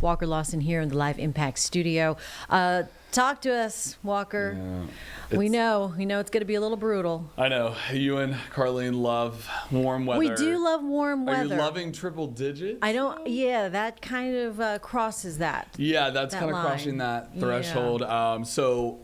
Walker Lawson here in the Live Impact studio. Talk to us, Walker. Yeah, we know it's going to be a little brutal. I know. You and Carlene love warm weather. We do love warm weather. Are you loving triple digits? I don't. Yeah, that kind of crosses that. Yeah, that's that kind of line. crossing that threshold. Yeah. So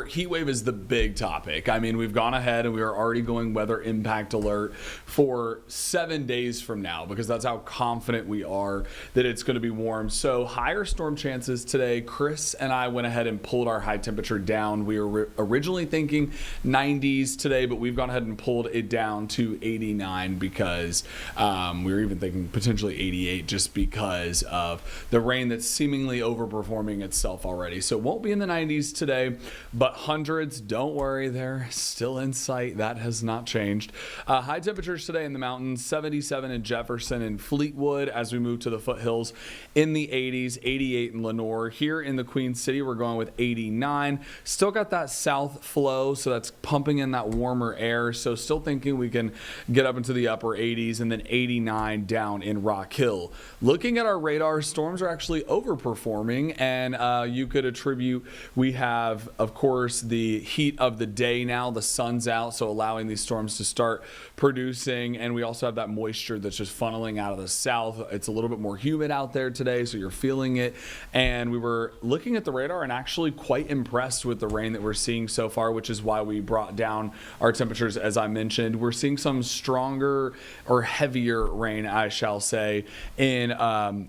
heat wave is the big topic. I mean, we've gone ahead and we are already going weather impact alert for 7 days from now because that's how confident we are that it's going to be warm. So higher storm chances today. Chris and I went ahead and pulled our high temperature down. We were originally thinking 90s today, but we've gone ahead and pulled it down to 89 because we were even thinking potentially 88 just because of the rain that's seemingly overperforming itself already. So it won't be in the 90s today, but hundreds, don't worry, they're still in sight. That has not changed. High temperatures today in the mountains, 77 in Jefferson and Fleetwood as we move to the foothills in the 80s, 88 in Lenoir. Here in the Queen City, we're going with 89. Still got that south flow, so that's pumping in that warmer air. So still thinking we can get up into the upper 80s and then 89 down in Rock Hill. Looking at our radar, storms are actually overperforming, and you could attribute, we have, of course, the heat of the day now. The sun's out, so allowing these storms to start producing, and we also have that moisture that's just funneling out of the south. It's a little bit more humid out there today, so you're feeling it. And we were looking at the radar and actually quite impressed with the rain that we're seeing so far, which is why we brought down our temperatures. As I mentioned, we're seeing some stronger or heavier rain, I shall say, in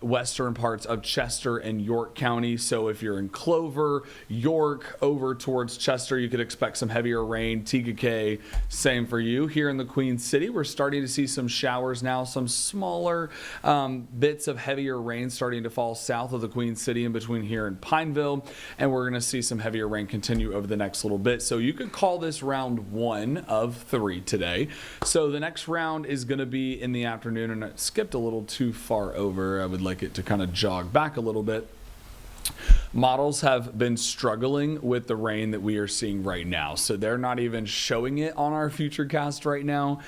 western parts of Chester and York County. So if you're in Clover, York, over towards Chester, you could expect some heavier rain. TKK, same for you. Here in the Queen City, we're starting to see some showers now, some smaller bits of heavier rain starting to fall south of the Queen City in between here and Pineville, and we're going to see some heavier rain continue over the next little bit. So you could call this round 1 of 3 today. So the next round is going to be in the afternoon, and it skipped a little too far over. I would like it to kind of jog back a little bit. Models have been struggling with the rain that we are seeing right now. So they're not even showing it on our futurecast right now.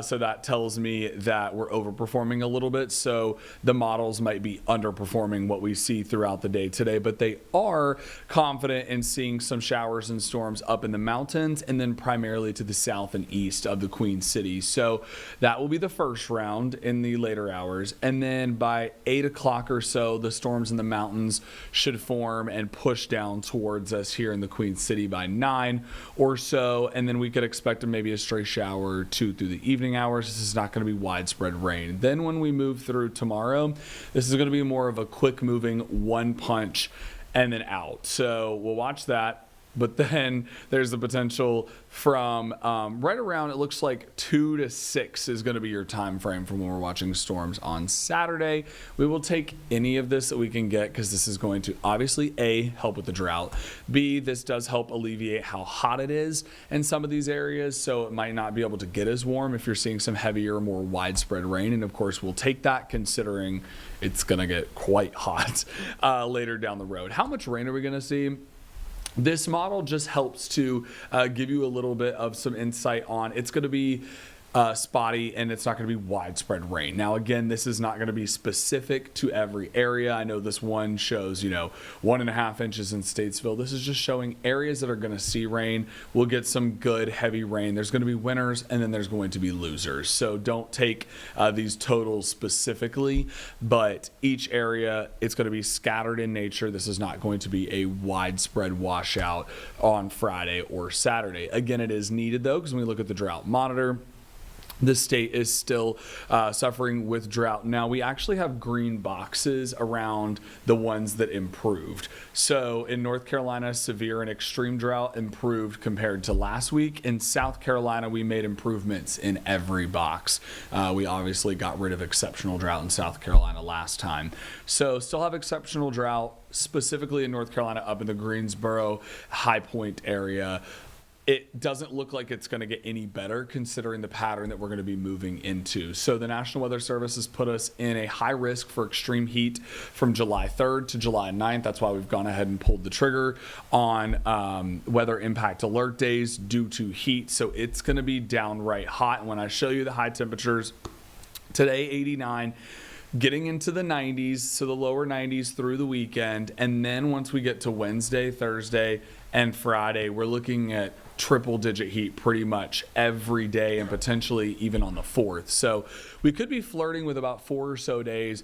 So that tells me that we're overperforming a little bit. So the models might be underperforming what we see throughout the day today, but they are confident in seeing some showers and storms up in the mountains and then primarily to the south and east of the Queen City. So that will be the first round in the later hours. And then by 8 o'clock or so, the storms in the mountains should form and push down towards us here in the Queen City by 9 or so, and then we could expect maybe a stray shower or two through the evening hours. This is not going to be widespread rain. Then when we move through tomorrow, this is going to be more of a quick moving one punch and then out. So we'll watch that. But then there's the potential from right around, it looks like 2 to 6 is going to be your time frame from when we're watching storms on Saturday. We will take any of this that we can get because this is going to obviously A, help with the drought. B, this does help alleviate how hot it is in some of these areas. So it might not be able to get as warm if you're seeing some heavier, more widespread rain. And of course, we'll take that considering it's going to get quite hot later down the road. How much rain are we going to see? This model just helps to give you a little bit of some insight on it's going to be spotty and it's not going to be widespread rain. Now, again, this is not going to be specific to every area. I know this one shows, 1.5 inches in Statesville. This is just showing areas that are going to see rain. We'll get some good heavy rain. There's going to be winners and then there's going to be losers. So don't take these totals specifically, but each area, it's going to be scattered in nature. This is not going to be a widespread washout on Friday or Saturday. Again, it is needed though, because when we look at the drought monitor, the state is still suffering with drought. Now, we actually have green boxes around the ones that improved. So in North Carolina, severe and extreme drought improved compared to last week. In South Carolina, we made improvements in every box. We obviously got rid of exceptional drought in South Carolina last time. So still have exceptional drought, specifically in North Carolina, up in the Greensboro, High Point area. It doesn't look like it's going to get any better considering the pattern that we're going to be moving into. So the National Weather Service has put us in a high risk for extreme heat from July 3rd to July 9th. That's why we've gone ahead and pulled the trigger on weather impact alert days due to heat. So it's going to be downright hot. And when I show you the high temperatures, today 89, getting into the 90s, so the lower 90s through the weekend. And then once we get to Wednesday, Thursday, and Friday, we're looking at triple-digit heat pretty much every day and potentially even on the 4th. So we could be flirting with about 4 or so days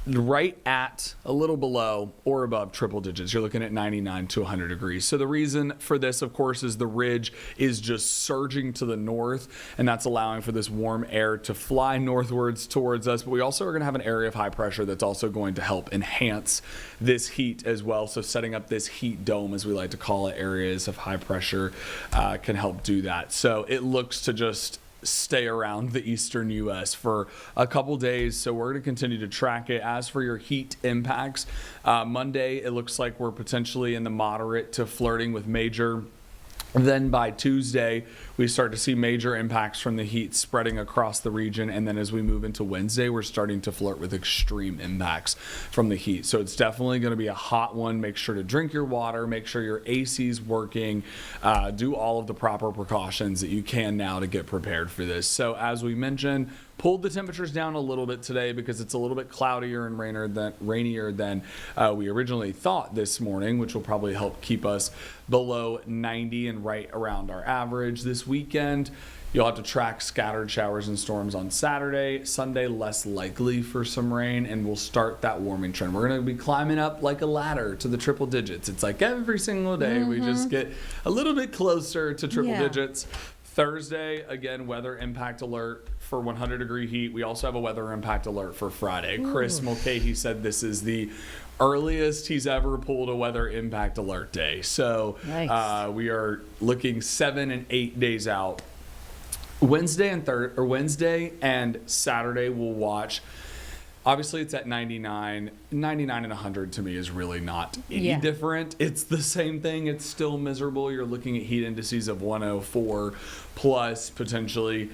right at, a little below or above triple digits. You're looking at 99 to 100 degrees. So the reason for this, of course, is the ridge is just surging to the north, and that's allowing for this warm air to fly northwards towards us. But we also are going to have an area of high pressure that's also going to help enhance this heat as well. So setting up this heat dome, as we like to call it, areas of high pressure can help do that. So it looks to just stay around the eastern U.S. for a couple days, so we're going to continue to track it. As for your heat impacts, Monday it looks like we're potentially in the moderate to flirting with major. Then by Tuesday, we start to see major impacts from the heat spreading across the region. And then as we move into Wednesday, we're starting to flirt with extreme impacts from the heat. So it's definitely going to be a hot one. Make sure to drink your water, make sure your AC's working, do all of the proper precautions that you can now to get prepared for this. So as we mentioned, pulled the temperatures down a little bit today because it's a little bit cloudier and rainier than we originally thought this morning, which will probably help keep us below 90 and right around our average. This weekend, you'll have to track scattered showers and storms on Saturday. Sunday, less likely for some rain, and we'll start that warming trend. We're going to be climbing up like a ladder to the triple digits. It's like every single day we just get a little bit closer to triple digits. Thursday, again, weather impact alert for 100-degree heat. We also have a weather impact alert for Friday. Chris Mulcahy said this is the earliest he's ever pulled a weather impact alert day. So we are looking 7 and 8 days out. Wednesday and Saturday we'll watch. Obviously, it's at 99. 99 and 100 to me is really not any different. It's the same thing. It's still miserable. You're looking at heat indices of 104 plus potentially.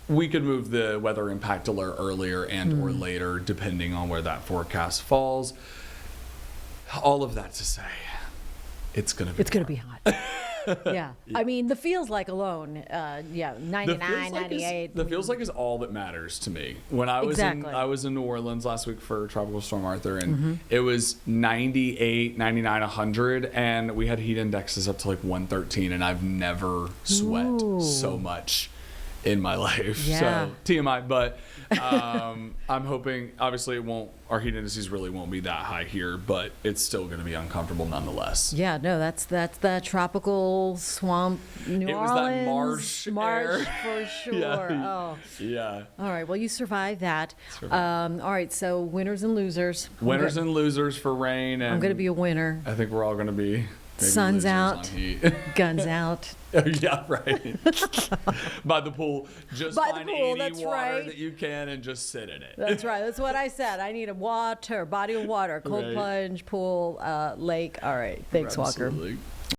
We could move the weather impact alert earlier and or later, depending on where that forecast falls. All of that to say, it's going to be hot. Yeah. I mean, the feels like alone, 99, 98. The feels like is all that matters to me. When I was in New Orleans last week for Tropical Storm Arthur, and it was 98, 99, 100, and we had heat indexes up to like 113, and I've never sweat so much in my life. So TMI, but I'm hoping, obviously our heat indices really won't be that high here, but it's still going to be uncomfortable nonetheless. Yeah, no, that's that tropical swamp New Orleans. That marsh for sure. Yeah. All right, well, you survived that. All right, so winners and losers. Winners and losers for rain. And I'm going to be a winner. I think we're all going to be sun's out, guns out. Yeah, right. By the pool. Just find any water that you can and just sit in it. That's right. That's what I said. I need a body of water, cold plunge, pool, lake. All right. Thanks, Walker. Absolutely.